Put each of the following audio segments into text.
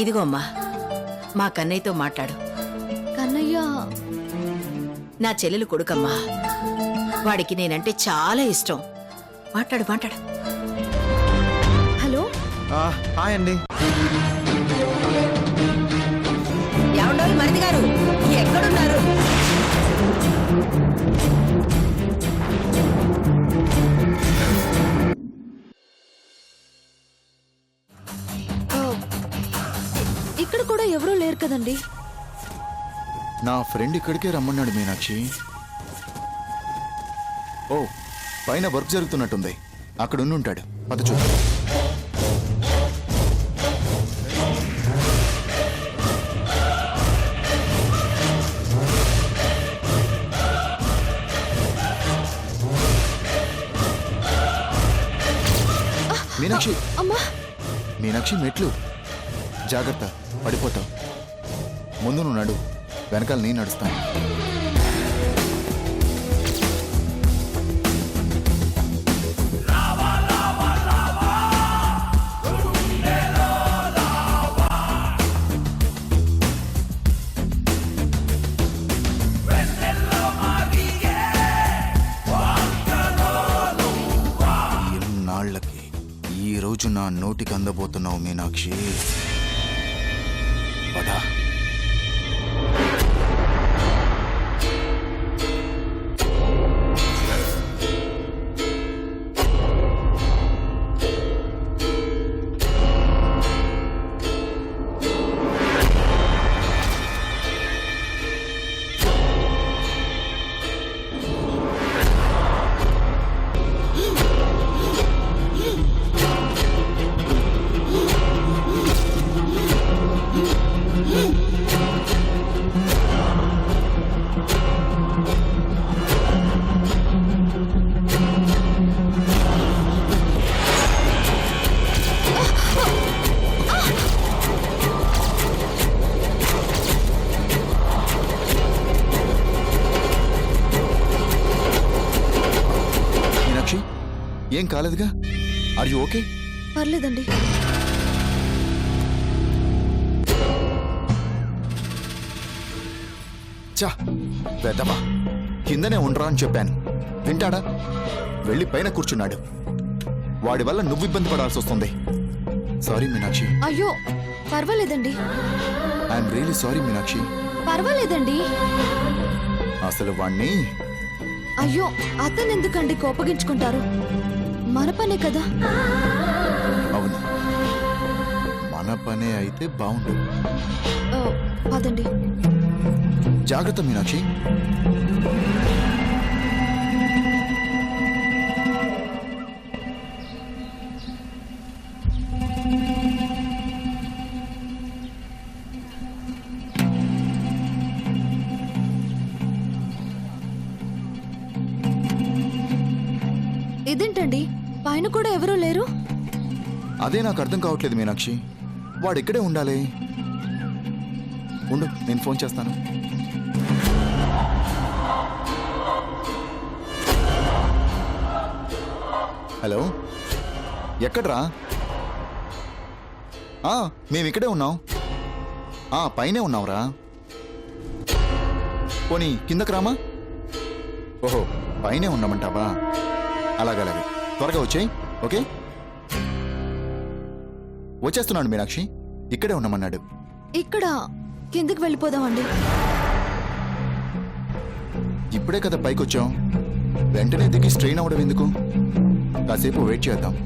ఇదిగో అమ్మా, మా కన్నయ్యతో మాట్లాడు. కన్నయ్య నా చెల్లెలు కొడుకమ్మా, వాడికి నేనంటే చాలా ఇష్టం. మాట్లాడు మాట్లాడు. హలో. హాయ్ అండి. ఏమండోయ్ మరిది గారు, ఎక్కడున్నారు? ఇక్కడ కూడా ఎవరూ లేరు కదండి. నా ఫ్రెండ్ ఇక్కడికే రమ్మన్నాడు మీనాక్షి. ఓ, పైన వర్క్ జరుగుతున్నట్టుంది, అక్కడ ఉండుంటాడు. పద చూద్దాం. మీనాక్షి, అమ్మా. మీనాక్షి మెట్లు జాగ్రత్త, పడిపోతావు. ముందు నువ్వు నడు, వెనకాల నేను నడుస్తాను. ఎన్నాళ్ళకి ఈ రోజు నా నోటికి అందబోతున్నావు మీనాక్షి. పదా. ఏం కాలేదుగా? Are you okay? పర్లేదండి. చా పెద్దవా, కిందనే ఉండరా అని చెప్పాను, వింటాడా? వెళ్ళి పైన కూర్చున్నాడు. వాడి వల్ల నువ్వు ఇబ్బంది పడాల్సి వస్తుంది. సారీ మీనాక్షి. అయ్యో పర్వాలేదండి. I'm really sorry Meenakshi. పర్వాలేదండి. అసలు వాణ్ణి. అయ్యో అతను ఎందుకండి కోపగించుకుంటారు? మన పనే కదా. అవును, మన పనే అయితే బాగుండు. పదండి. జాగ్రత్త మీనాక్షి. ఇదేంటండి, పైన కూడా ఎవరూ లేరు? అదే నాకు అర్థం కావట్లేదు మీనాక్షి. వాడు ఇక్కడే ఉండాలి. ఉండు, నేను ఫోన్ చేస్తాను. హలో, ఎక్కడ్రా? మేము ఇక్కడే ఉన్నాం. పైనే ఉన్నావురా. పోనీ కిందకు రామా? ఓహో, పైనే ఉన్నామంటావా? అలాగలాగే, త్వరగా వచ్చేయి. ఓకే, వచ్చేస్తున్నాడు మీనాక్షి. ఇక్కడే ఉన్నామన్నాడు. ఇక్కడ కిందకి వెళ్ళిపోదామండి. ఇప్పుడే కదా పైకి వచ్చాం, వెంటనే దిగి స్ట్రెయిన్ అవ్వడం ఎందుకు? కాసేపు వెయిట్ చేద్దాం.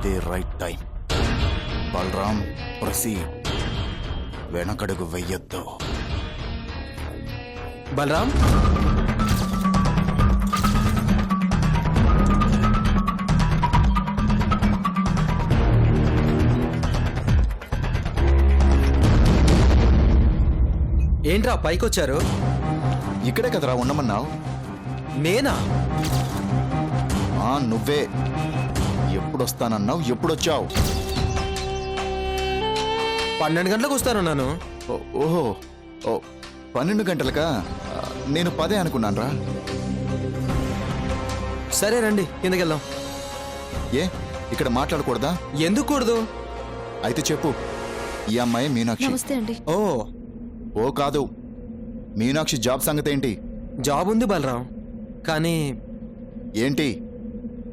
ఇదే రైట్ టైం. బలరాం ప్రసీడ్. వెనకడుగు వెయ్యొద్దు. బలరాం, ఏంట్రా పైకొచ్చారు? ఇక్కడే కదరా ఉండమన్నావు. నేనా? నువ్వే. ఎప్పుడొస్తానన్నావు, ఎప్పుడొచ్చావు? 12 గంటలకు వస్తానన్నాను. ఓహో, 12 గంటలకా? నేను 10 అనుకున్నాను రా. సరే రండి, కిందకెళ్దాం. ఏ, ఇక్కడ మాట్లాడకూడదా? ఎందుకు కూడదు? అయితే చెప్పు. ఈ అమ్మాయి మీనాక్షి. నమస్తే అండి. ఓ కాదు, మీనాక్షి జాబ్ సంగతి ఏంటి? జాబ్ ఉంది బలరాం, కానీ ఏంటి?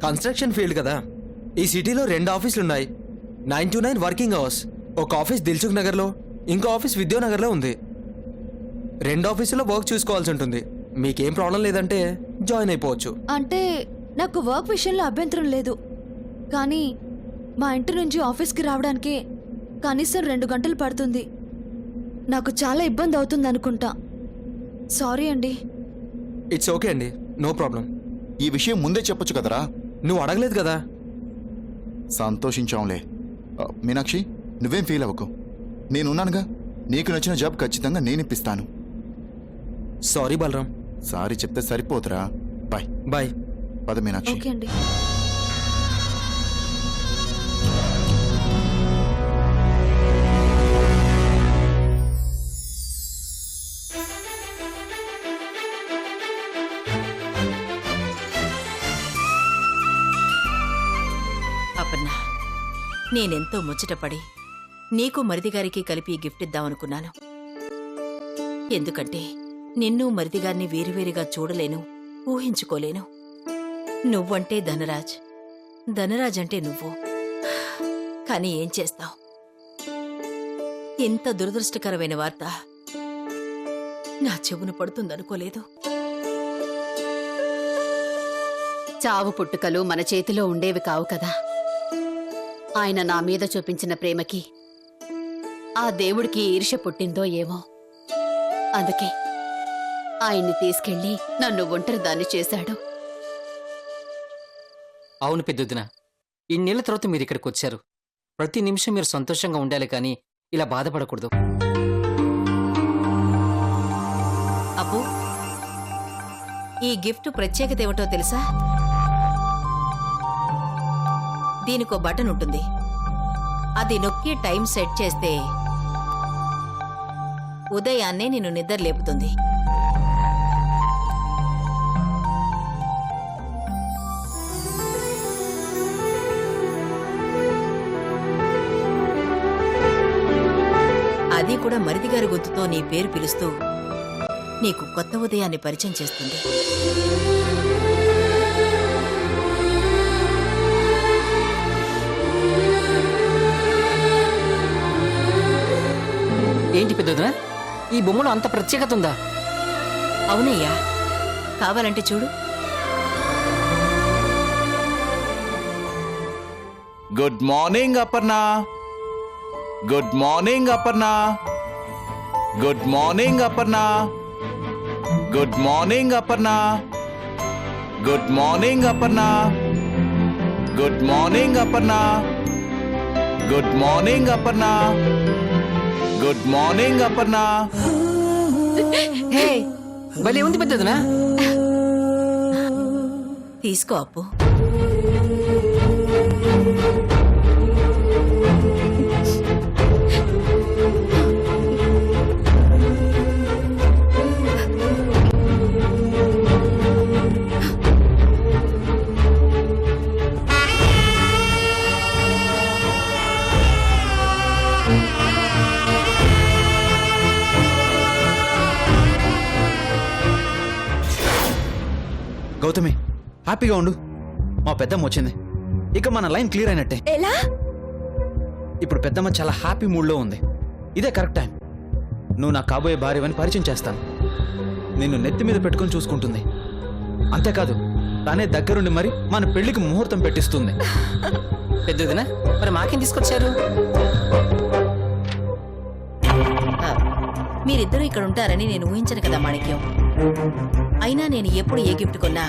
కన్స్ట్రక్షన్ ఫీల్డ్ కదా. ఈ సిటీలో 2 ఆఫీసులు ఉన్నాయి. 9 to 9 వర్కింగ్ అవర్స్. ఒక ఆఫీస్ దిల్సుఖ్ నగర్లో, ఇంకో ఆఫీస్ విద్యానగర్లో ఉంది. 2 ఆఫీసులో వర్క్ చూసుకోవాల్సి ఉంటుంది. మీకేం ప్రాబ్లం లేదంటే జాయిన్ అయిపోవచ్చు. అంటే నాకు వర్క్ విషయంలో అభ్యంతరం లేదు, కానీ మా ఇంటి నుంచి ఆఫీస్కి రావడానికి కనీసం 2 గంటలు పడుతుంది. నాకు చాలా ఇబ్బంది అవుతుంది అనుకుంటా. సారీ అండి. ఇట్స్ ఓకే అండి, నో ప్రాబ్లం. ఈ విషయం ముందే చెప్పొచ్చు కదరా. నువ్వు అడగలేదు కదా. సంతోషించాంలే. మీనాక్షి, నువ్వేం ఫీల్ అవ్వకు. నేనున్నానుగా. నీకు నచ్చిన జాబ్ ఖచ్చితంగా నేను ఇప్పిస్తాను. సారీ బలరాం. సారీ చెప్తే సరిపోతురా. Bye bye. పద మీనాక్షి. ఓకే అండి. అపర్ణ, నేనెంతో ముచ్చటపడి నీకు మరిదిగారికి కలిపి ఈ గిఫ్ట్ ఇద్దామనుకున్నాను. ఎందుకంటే నిన్ను మరిదిగారిని వేరువేరుగా చూడలేను, ఊహించుకోలేను. నువ్వంటే ధనరాజ్, ధనరాజ్ అంటే నువ్వు. కానీ ఏం చేస్తావు? ఇంత దురదృష్టకరమైన వార్త నా చెవున పడుతుందనుకోలేదు. చావు పుట్టుకలు మన చేతిలో ఉండేవి కావు కదా. ఆయన నా మీద చూపించిన ప్రేమకి ఆ దేవుడికి ఈర్ష్య పుట్టిందో ఏమో. అందుకే ఆయన్ని తీసుకెళ్లి నన్ను ఒంటరిదాన్ని చేశాడు. అవును పెద్దొదిన, ఇన్నేళ్ల తర్వాత మీరు ఇక్కడికి వచ్చారు. ప్రతి నిమిషం మీరు సంతోషంగా ఉండాలి, కానీ ఇలా బాధపడకూడదు. అప్పు, ఈ గిఫ్ట్ ప్రత్యేకత ఏమిటో తెలుసా? దీనికో బటన్ ఉంటుంది. అది నొక్కి టైం సెట్ చేస్తే ఉదయాన్నే నిన్ను నిద్ర లేపుతుంది. అది కూడా మరిదిగారి గొంతుతో నీ పేరు పిలుస్తూ నీకు కొత్త ఉదయాన్ని పరిచయం చేస్తుంది. ఏంటి పెద్దొదిన, ఈ బొమ్మలో అంత ప్రత్యేకత ఉందా? అవునయ్యా, కావాలంటే చూడు. Good morning Aparna. Good morning Aparna. Good morning Aparna. Good morning Aparna. Good morning Aparna. Good morning Aparna. Good morning Aparna. Good morning Aparna. Hey, భలే ఉంది పెద్దొదిన. తీసుకో అప్పు. గౌతమి, హ్యాపీగా ఉండు. మా పెద్దమ్మ వచ్చింది. ఇక మన లైన్ క్లియర్ అయినట్టే. ఎలా? ఇప్పుడు పెద్దమ్మ చాలా హ్యాపీ మూడ్లో ఉంది. ఇదే కరెక్ట్ టైం. నువ్వు నా కాబోయే భార్యవని పరిచయం చేస్తాను. నిన్ను నెత్తి మీద పెట్టుకుని చూసుకుంటుంది. అంతేకాదు, తానే దగ్గరుండి మరి మన పెళ్లికి ముహూర్తం పెట్టిస్తుంది. పెద్ద వదిన మరి మాకేం తీసుకొచ్చారు? ఆ, మీరిద్దరూ ఇక్కడ ఉంటారని నేను ఊహించను కదా మాణిక్యం. అయినా నేను ఎప్పుడు ఏ గిఫ్ట్ కొన్నా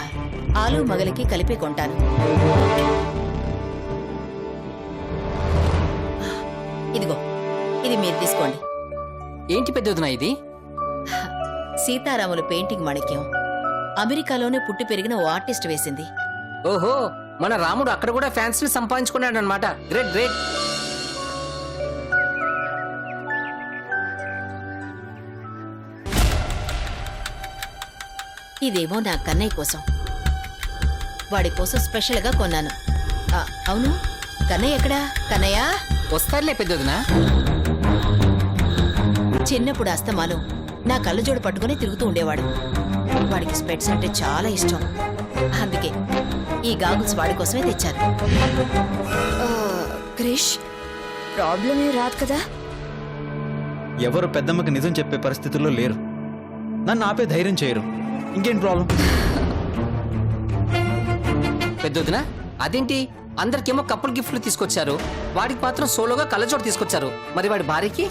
ఆలు మగలకి కలిపే కొంటాను. ఇదిగో, ఇది మీరు తీసుకోండి. ఏంటి పెద్ద వదిన ఇది? సీతారాములు పెయింటింగ్ మాణిక్యం. అమెరికాలోనే పుట్టి పెరిగిన ఓ ఆర్టిస్ట్ వేసింది. ఓహో, మన రాముడు అక్కడ కూడా ఫ్యాన్స్ ని సంపాదించుకున్నాడు అనమాట. Great great. ఇదేమో నా కన్నయ్య కోసం. వాడి కోసం స్పెషల్గా కొన్నాను. అవును, కన్నయ్య ఎక్కడా? కన్నయ్య వస్తారులే పెద్ద వదిన. చిన్నప్పుడు అస్తమానం నా కళ్ళజోడు పట్టుకుని తిరుగుతూ ఉండేవాడు. వాడికి స్పెట్స్ అంటే చాలా ఇష్టం. అందుకే ఈ గాగుల్స్ వాడి కోసమే తెచ్చాను. క్రిష్, ప్రాబ్లం ఏం రాదు కదా? ఎవరు పెద్దమ్మకి నిజం చెప్పే పరిస్థితుల్లో లేరు. నన్ను ఆపే ధైర్యం చేయరు. ఇంకేం ప్రాబ్లం? పెద్ద వదిన, అదేంటి అందరికేమో కపుల్ గిఫ్ట్లు తీసుకొచ్చారు, వాడికి మాత్రం సోలోగా కళ్ళజోడు తీసుకొచ్చారు. మరి వాడి భార్యకి?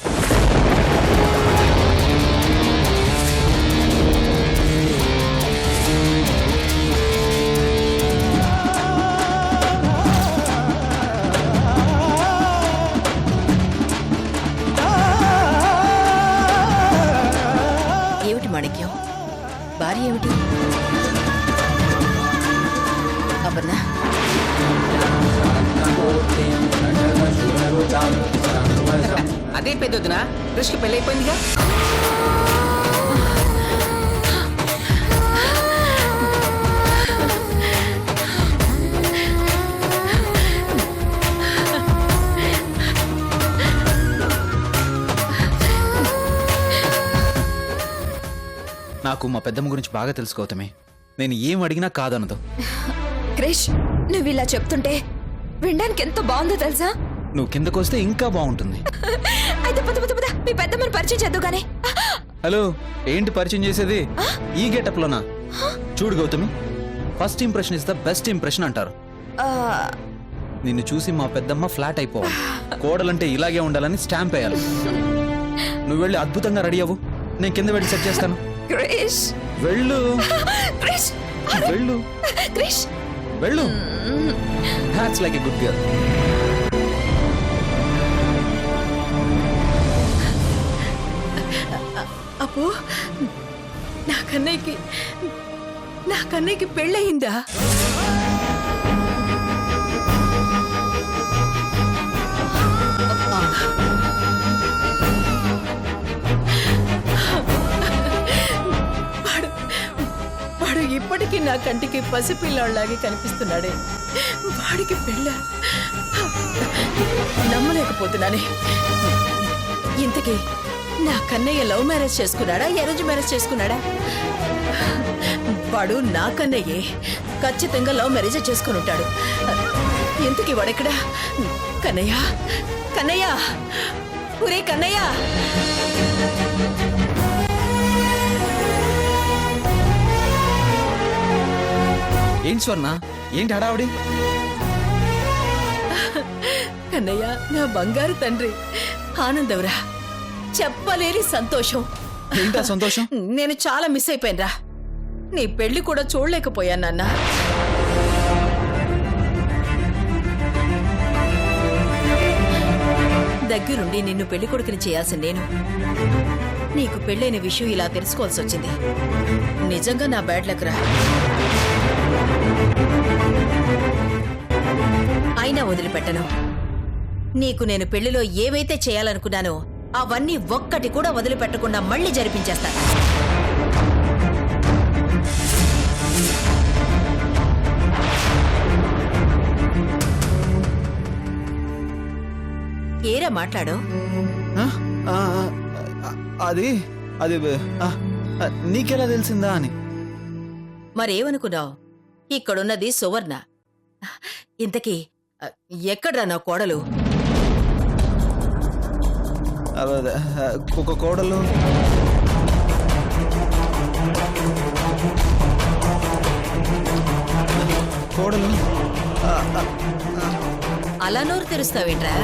ఏమిటి మాణిక్యం, భార్య ఏమిటి? అపర్ణ, అదే పెద్ద వదిన, కృష్కి పెళ్ళి అయిపోయిందిగా. నాకు మా పెద్దమ్మ గురించి బాగా తెలుసు గౌతమి. నేను ఏం అడిగినా కాదనదు. క్రిష్, నువ్వు ఇలా చెప్తుంటే వినడానికి ఎంత బాగుందో తెలుసా? నువ్వు కిందకొస్తే ఇంకా బాగుంటుంది. అయితే పద పద పద, మీ పెద్దమ్మని పరిచయం చేద్దాం గానీ. హలో, ఏంటి పరిచయం చేసేది? ఈ గెటప్ లోనా? చూడు Gautami, first impression is the best impression అంటారు. నిన్ను చూసి మా పెద్దమ్మ ఫ్లాట్ అయిపోవాలి. కోడలంటే ఇలాగే ఉండాలని స్టాంప్ వేయాలి. నువ్వు వెళ్ళి అద్భుతంగా రెడీ అవ్వు. నేను కింద వెళ్ళి సెట్ చేస్తాను. క్రిష్, వెళ్ళు. క్రిష్, వెళ్ళు. క్రిష్, వెళ్ళు. That's like a good girl. అప్పు, నా కన్నయ్యకి పెళ్ళయిందా? వాడు ఇప్పటికీ నా కంటికి పసిపిల్లాడిలాగే కనిపిస్తున్నాడే. వాడికి పెళ్ళ నమ్మలేకపోతున్నానే. ఇంతకీ నా కన్నయ్య లవ్ మ్యారేజ్ చేసుకున్నాడా, అరేంజ్ మ్యారేజ్ చేసుకున్నాడా? వాడు నా కన్నయ్యే, ఖచ్చితంగా లవ్ మ్యారేజ్ చేసుకుని ఉంటాడు. ఇంతకీ వాడెక్కడా? కన్నయ్య, కన్నయ్య, ఒరే కన్నయ్య! ఏంటి స్వర్ణ, ఏంటి హడావిడి? కన్నయ్య, నా బంగారు తండ్రి, ఆనందవరా, చెప్పలేని సంతోషం. ఏంటా సంతోషం? నేను చాలా మిస్ అయిపోయినరా. నీ పెళ్లి కూడా చూడలేకపోయాను నాన్న. దగ్గరుండి నిన్ను పెళ్లి కొడుకుని చేయాల్సిన నేను నీకు పెళ్ళైన విషయం ఇలా తెలుసుకోవాల్సి వచ్చింది. నిజంగా నా బ్యాడ్ లక్ రా. అయినా వదిలిపెట్టను. నీకు నేను పెళ్లిలో ఏవైతే చేయాలనుకున్నానో అవన్నీ ఒక్కటి కూడా వదిలిపెట్టకుండా మళ్ళీ జరిపించేస్తాను. ఏరా మాట్లాడు. అది అది నీకెలా తెలిసిందా అని. మరేమనుకున్నావు? ఇక్కడున్నది సువర్ణ. ఇంతకీ ఎక్కడ్రా నా కోడలు? కోడలు కోడలు అలా నోరు తెరుస్తావేంట్రా?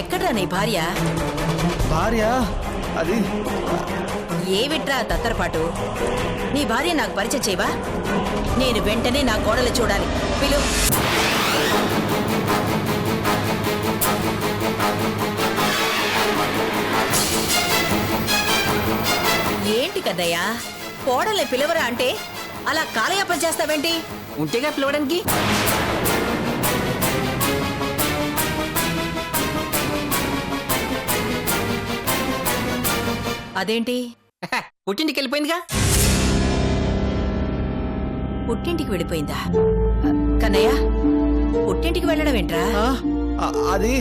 ఎక్కడ్రా నీ భార్య? భార్య అది ఏమిట్రా తత్తరపాటు? నీ భార్య నాకు పరిచయం చేయవా? నేను వెంటనే నా కోడలు చూడాలి. పిలు. ఏంటి కన్నయ్య, కోడల్ని పిలవరా అంటే అలా కాలయాపన చేస్తావేంటి? ఉంటేగా పిలవడానికి. అదేంటి? పుట్టింటికి వెళ్ళిపోయిందిగా. పుట్టింటికి వెళ్ళిపోయిందా? కన్నయ్య, పుట్టింటికి వెళ్ళడం ఏంట్రా? అది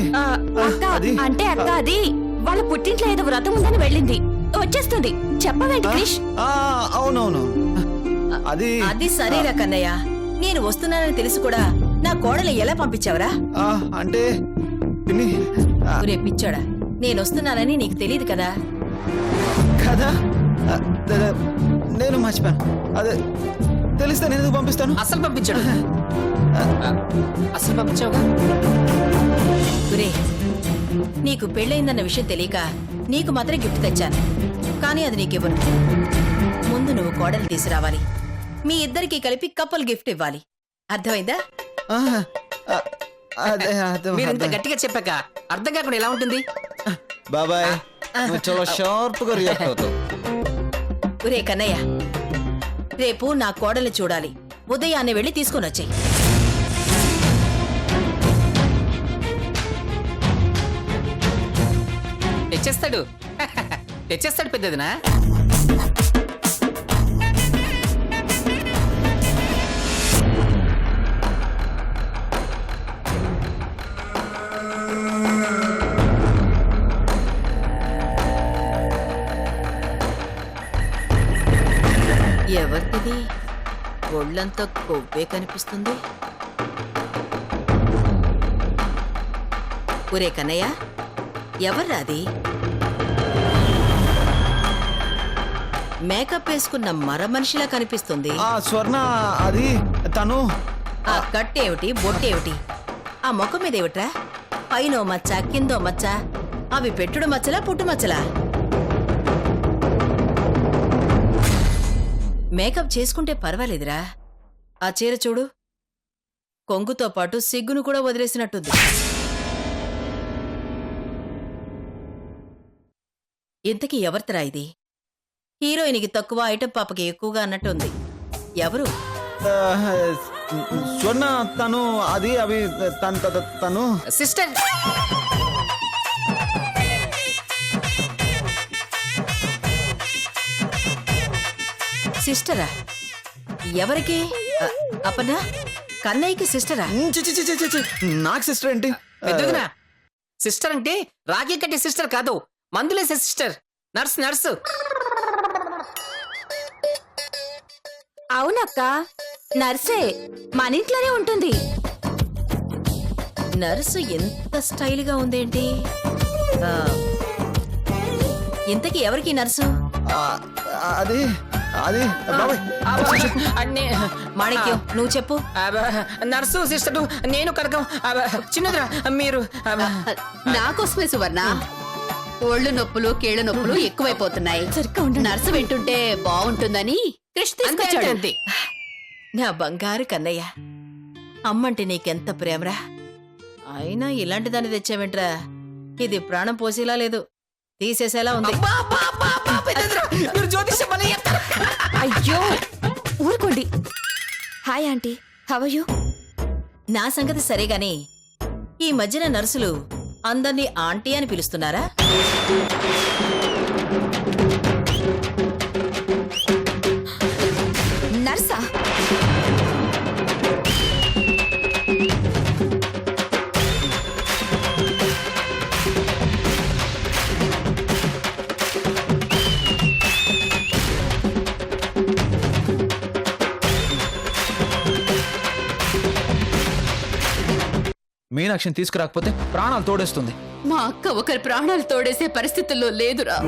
అది అంటే అక్క అది వాళ్ళ పుట్టింట్లో ఏదో వ్రతం ఉందని వెళ్ళింది, వచ్చేస్తుంది. చెప్పవేంటి క్రిష్? అవునవును అది అది సరేరా కన్నయ్య, నేను వస్తున్నానని తెలిసి కూడా నా కోడలు ఎలా పంపించావరా? అంటే పిన్ని ఒరే పిచ్చోడా, నేను వస్తున్నానని నీకు తెలియదు కదా? కదా నేను మర్చిపోయాను. అదే తెలిస్తే నేను ఎందుకు పంపిస్తాను? అసలు పంపించాడు. అసలు పంపించావుగా. ఒరే, నీకు పెళ్ళయిందన్న విషయం తెలియక నీకు మాత్రం గిఫ్ట్ తెచ్చాను, కానీ అది నీకివ్వను. ముందు నువ్వు కోడలు తీసుకురావాలి. మీ ఇద్దరికి కలిపి కపుల్ గిఫ్ట్ ఇవ్వాలి. అర్థమైందా? అదే మీరు ఇంత గట్టిగా చెప్పాక అర్థం కాకుండా ఎలా ఉంటుంది? బాబాయ్ నువ్వు చాలా షార్ప్ గా రియాక్ట్ అవుతావు. ఒరే కన్నయ్య, రేపు నా కోడలు చూడాలి. ఉదయాన్నే వెళ్ళి తీసుకొని వచ్చేయ్. తెచ్చేస్తాడు. తెచ్చేస్తాడు పెద్దదినా. ఎవరిది? ఒళ్ళంతా కొవ్వే కనిపిస్తుంది. ఒరే కన్నయ్య, ఎవర్రా అది? మేకప్ వేసుకున్న మర మనిషిలా కనిపిస్తుంది. స్వర్ణ అది తను. ఆ కట్టేమిటి, బొట్టేమిటి, ఆ ముఖం మీద ఏమిట్రా? పైనో మచ్చ, కిందో మచ్చ. అవి పెట్టుడు మచ్చలా, పుట్టు మచ్చలా? మేకప్ చేసుకుంటే పర్వాలేదురా. ఆ చీర చూడు, కొంగుతో పాటు సిగ్గును కూడా వదిలేసినట్టుంది. ఇంతకీ ఎవరితరా ఇది? హీరోయిన్కి తక్కువ, ఐటమ్ పాపకి ఎక్కువగా అన్నట్టుంది. ఎవరు? స్వర్ణ తను. అది అవి తను సిస్టర్. సిస్టరా? ఎవరికి? అప్పనా, కన్నయ్యకి సిస్టరా? నాకు సిస్టర్ ఏంటి? పెద్దదినా. సిస్టర్ అంటే రాఖీ కట్టే సిస్టర్ కాదు, మందులేసే సిస్టర్. Nurse nurse. అవునక్క, నర్సే, మన ఇంట్లోనే ఉంటుంది. నర్సు ఎంత స్టైల్గా ఉందేంటి? ఇంతకీ ఎవరికి నర్సు? అది అది బాబాయ్ మాణిక్యం, నువ్వు చెప్పు. నర్సు సిస్టర్ నేను కనకం. చిన్నదిరా మీరు. నాకోసమే సువర్ణ. ఒళ్ళు నొప్పులు, కీళ్ళ నొప్పులు ఎక్కువైపోతున్నాయి. నర్సు వింటుంటే బాగుంటుందని క్రిష్ తీసుకొచ్చాడు. అంతే. నా బంగారు కన్నయ్య, అమ్మంటే నీకెంత ప్రేమరా. అయినా ఇలాంటి దాన్ని తెచ్చావేంట్రా? ఇది ప్రాణం పోసేలా లేదు, తీసేసేలా ఉంది. అయ్యో ఊరుకోండి. Hi aunty, how are you? నా సంగతి సరేగాని, ఈ మధ్యన నర్సులు అందర్నీ ఆంటీ అని పిలుస్తున్నారా? నర్సా? మీనాక్షిని తీసుకురాకపోతే ప్రాణాలు తోడేస్తుంది. మా అక్క ఒకరి ప్రాణాలు తోడేసే పరిస్థితుల్లో లేదురా.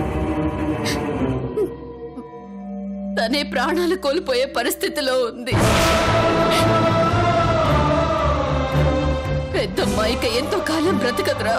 తనే ప్రాణాలు కోల్పోయే పరిస్థితిలో ఉంది. పెద్దమ్మ ఇక ఎంతో కాలం బ్రతకదురా